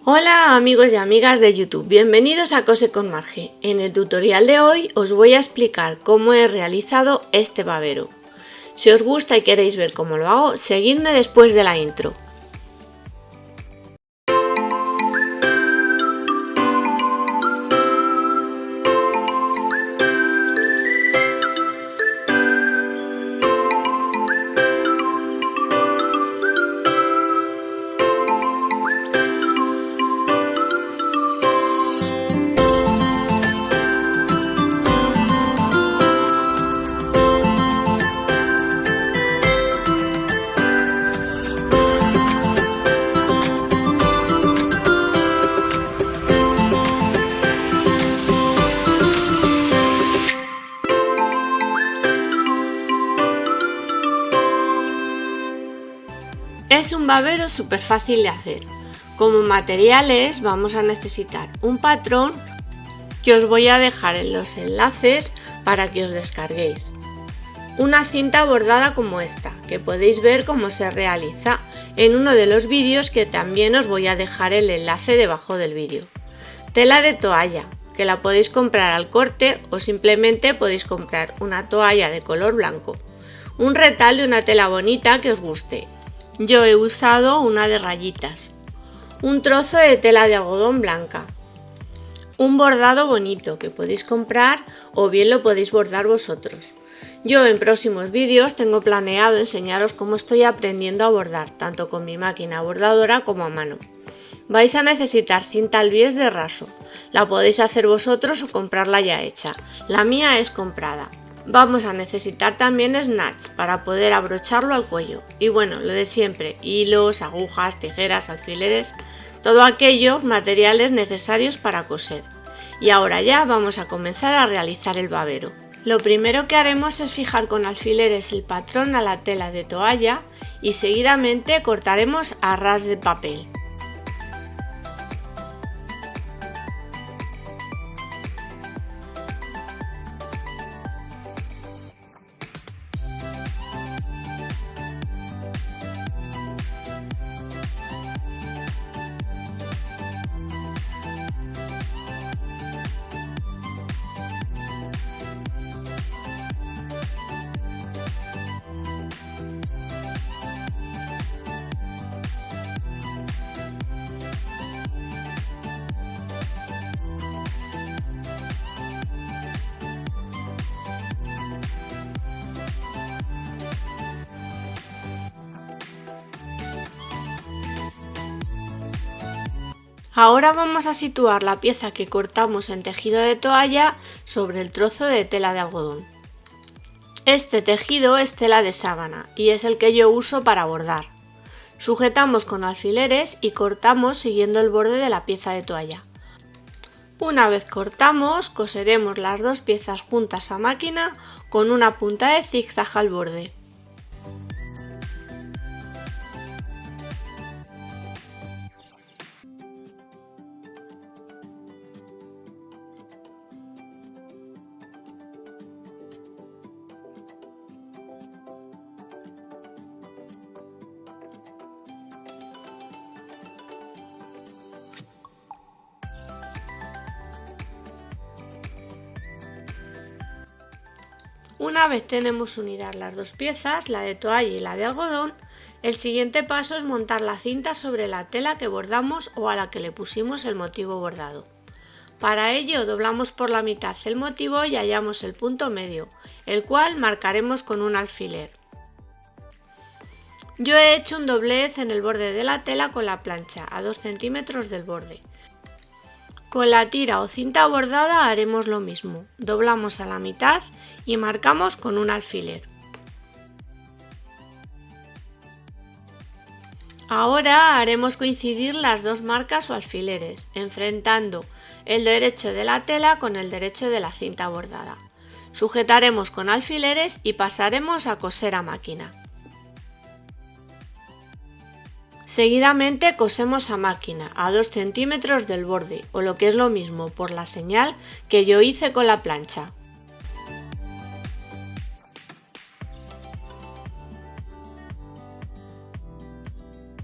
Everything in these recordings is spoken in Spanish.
Hola amigos y amigas de YouTube, bienvenidos a Cose con Marge. En el tutorial de hoy os voy a explicar cómo he realizado este babero. Si os gusta y queréis ver cómo lo hago, seguidme después de la intro. Es un babero súper fácil de hacer. Como materiales vamos a necesitar un patrón que os voy a dejar en los enlaces para que os descarguéis. Una cinta bordada como esta, que podéis ver cómo se realiza en uno de los vídeos que también os voy a dejar el enlace debajo del vídeo. Tela de toalla, que la podéis comprar al corte o simplemente podéis comprar una toalla de color blanco. Un retal de una tela bonita que os guste. Yo he usado una de rayitas. Un trozo de tela de algodón blanca. Un bordado bonito que podéis comprar o bien lo podéis bordar vosotros. Yo en próximos vídeos tengo planeado enseñaros cómo estoy aprendiendo a bordar, tanto con mi máquina bordadora como a mano. Vais a necesitar cinta al bies de raso. La podéis hacer vosotros o comprarla ya hecha. La mía es comprada. Vamos a necesitar también snatch para poder abrocharlo al cuello. Y bueno, lo de siempre, hilos, agujas, tijeras, alfileres, todo aquellos materiales necesarios para coser. Y ahora ya vamos a comenzar a realizar el babero. Lo primero que haremos es fijar con alfileres el patrón a la tela de toalla y seguidamente cortaremos a ras de papel. Ahora vamos a situar la pieza que cortamos en tejido de toalla sobre el trozo de tela de algodón. Este tejido es tela de sábana y es el que yo uso para bordar. Sujetamos con alfileres y cortamos siguiendo el borde de la pieza de toalla. Una vez cortamos, coseremos las dos piezas juntas a máquina con una punta de zigzag al borde. Una vez tenemos unidas las dos piezas, la de toalla y la de algodón, el siguiente paso es montar la cinta sobre la tela que bordamos o a la que le pusimos el motivo bordado. Para ello doblamos por la mitad el motivo y hallamos el punto medio, el cual marcaremos con un alfiler. Yo he hecho un doblez en el borde de la tela con la plancha a 2 centímetros del borde. Con la tira o cinta bordada haremos lo mismo, doblamos a la mitad y marcamos con un alfiler. Ahora haremos coincidir las dos marcas o alfileres, enfrentando el derecho de la tela con el derecho de la cinta bordada. Sujetaremos con alfileres y pasaremos a coser a máquina. Seguidamente cosemos a máquina a 2 centímetros del borde, o lo que es lo mismo, por la señal que yo hice con la plancha.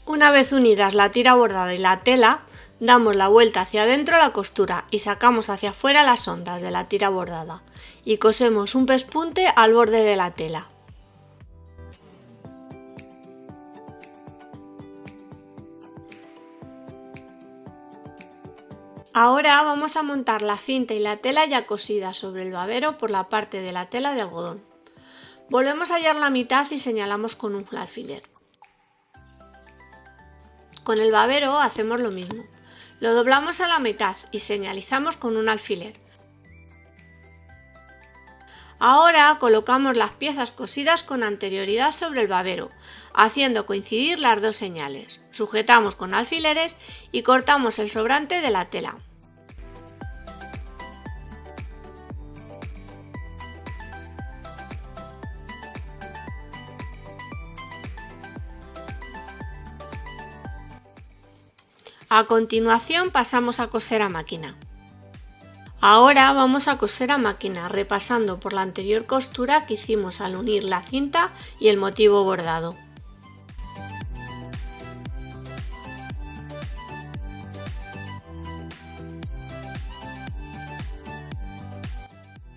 Una vez unidas la tira bordada y la tela, Damos la vuelta hacia adentro la costura y sacamos hacia afuera las ondas de la tira bordada y cosemos un pespunte al borde de la tela. Ahora vamos a montar la cinta y la tela ya cosida sobre el babero por la parte de la tela de algodón. Volvemos a hallar la mitad y señalamos con un alfiler. Con el babero hacemos lo mismo. Lo doblamos a la mitad y señalizamos con un alfiler. Ahora colocamos las piezas cosidas con anterioridad sobre el babero, haciendo coincidir las dos señales. Sujetamos con alfileres y cortamos el sobrante de la tela. A continuación pasamos a coser a máquina. Ahora vamos a coser a máquina, repasando por la anterior costura que hicimos al unir la cinta y el motivo bordado.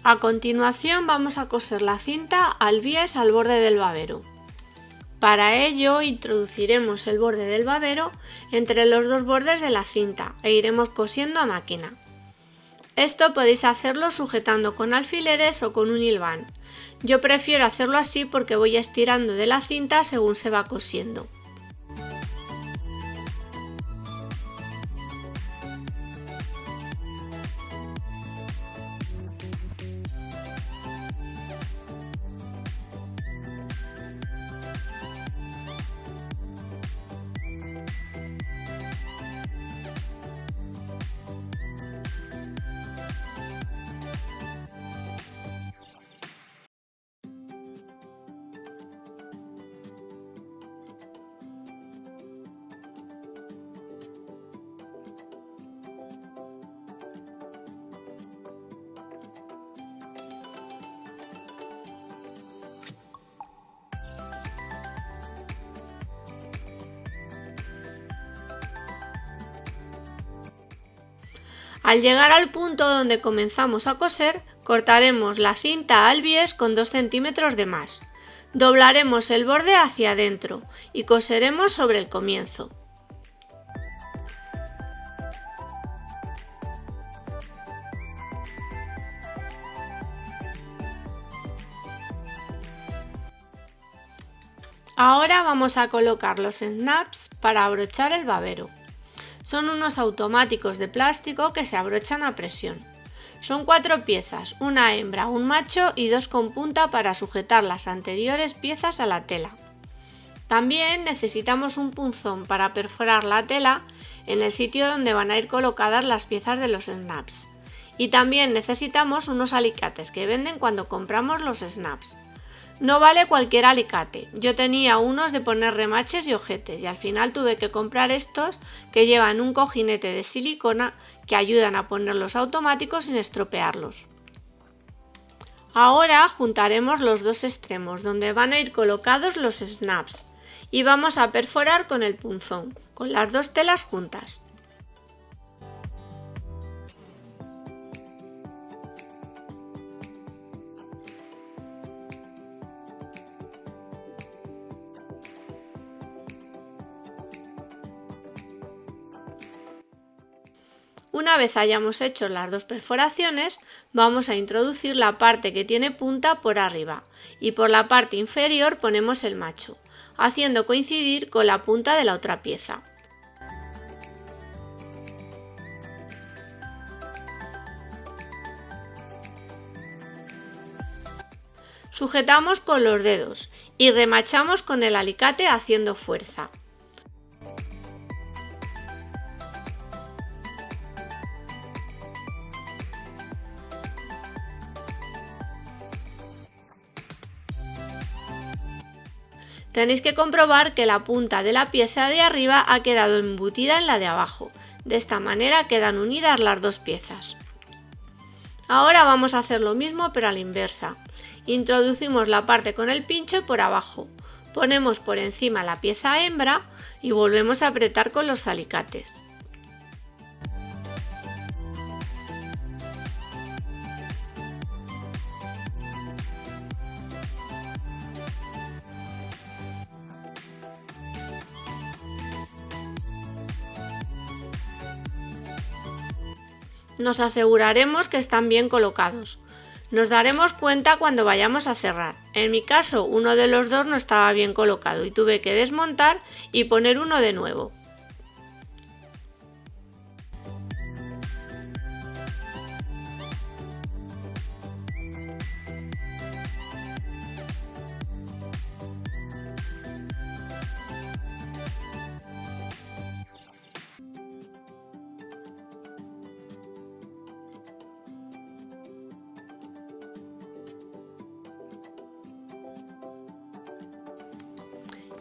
A continuación vamos a coser la cinta al bies al borde del babero. Para ello introduciremos el borde del babero entre los dos bordes de la cinta e iremos cosiendo a máquina. Esto podéis hacerlo sujetando con alfileres o con un hilván. Yo prefiero hacerlo así porque voy estirando de la cinta según se va cosiendo. Al llegar al punto donde comenzamos a coser, cortaremos la cinta al bies con 2 centímetros de más. Doblaremos el borde hacia adentro y coseremos sobre el comienzo. Ahora vamos a colocar los snaps para abrochar el babero. Son unos automáticos de plástico que se abrochan a presión. Son 4 piezas, una hembra, un macho y 2 con punta para sujetar las anteriores piezas a la tela. También necesitamos un punzón para perforar la tela en el sitio donde van a ir colocadas las piezas de los snaps. Y también necesitamos unos alicates que venden cuando compramos los snaps. No vale cualquier alicate, yo tenía unos de poner remaches y ojetes y al final tuve que comprar estos que llevan un cojinete de silicona que ayudan a poner los automáticos sin estropearlos. Ahora juntaremos los dos extremos donde van a ir colocados los snaps y vamos a perforar con el punzón, con las dos telas juntas. Una vez hayamos hecho las dos perforaciones, vamos a introducir la parte que tiene punta por arriba y por la parte inferior ponemos el macho, haciendo coincidir con la punta de la otra pieza. Sujetamos con los dedos y remachamos con el alicate haciendo fuerza. Tenéis que comprobar que la punta de la pieza de arriba ha quedado embutida en la de abajo. De esta manera quedan unidas las dos piezas. Ahora vamos a hacer lo mismo pero a la inversa. Introducimos la parte con el pincho por abajo. Ponemos por encima la pieza hembra y volvemos a apretar con los alicates. Nos aseguraremos que están bien colocados. Nos daremos cuenta cuando vayamos a cerrar. En mi caso, uno de los dos no estaba bien colocado y tuve que desmontar y poner uno de nuevo.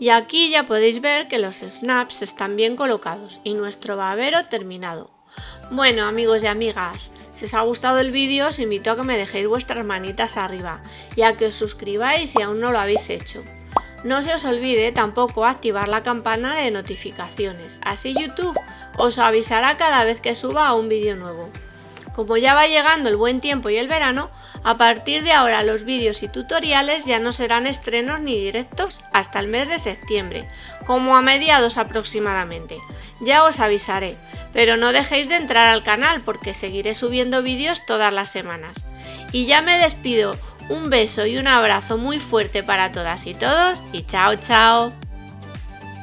Y aquí ya podéis ver que los snaps están bien colocados y nuestro babero terminado. Bueno, amigos y amigas, si os ha gustado el vídeo os invito a que me dejéis vuestras manitas arriba y a que os suscribáis si aún no lo habéis hecho. No se os olvide tampoco activar la campana de notificaciones, así YouTube os avisará cada vez que suba un vídeo nuevo. Como ya va llegando el buen tiempo y el verano, a partir de ahora los vídeos y tutoriales ya no serán estrenos ni directos hasta el mes de septiembre, como a mediados aproximadamente. Ya os avisaré, pero no dejéis de entrar al canal porque seguiré subiendo vídeos todas las semanas. Y ya me despido, un beso y un abrazo muy fuerte para todas y todos y chao chao.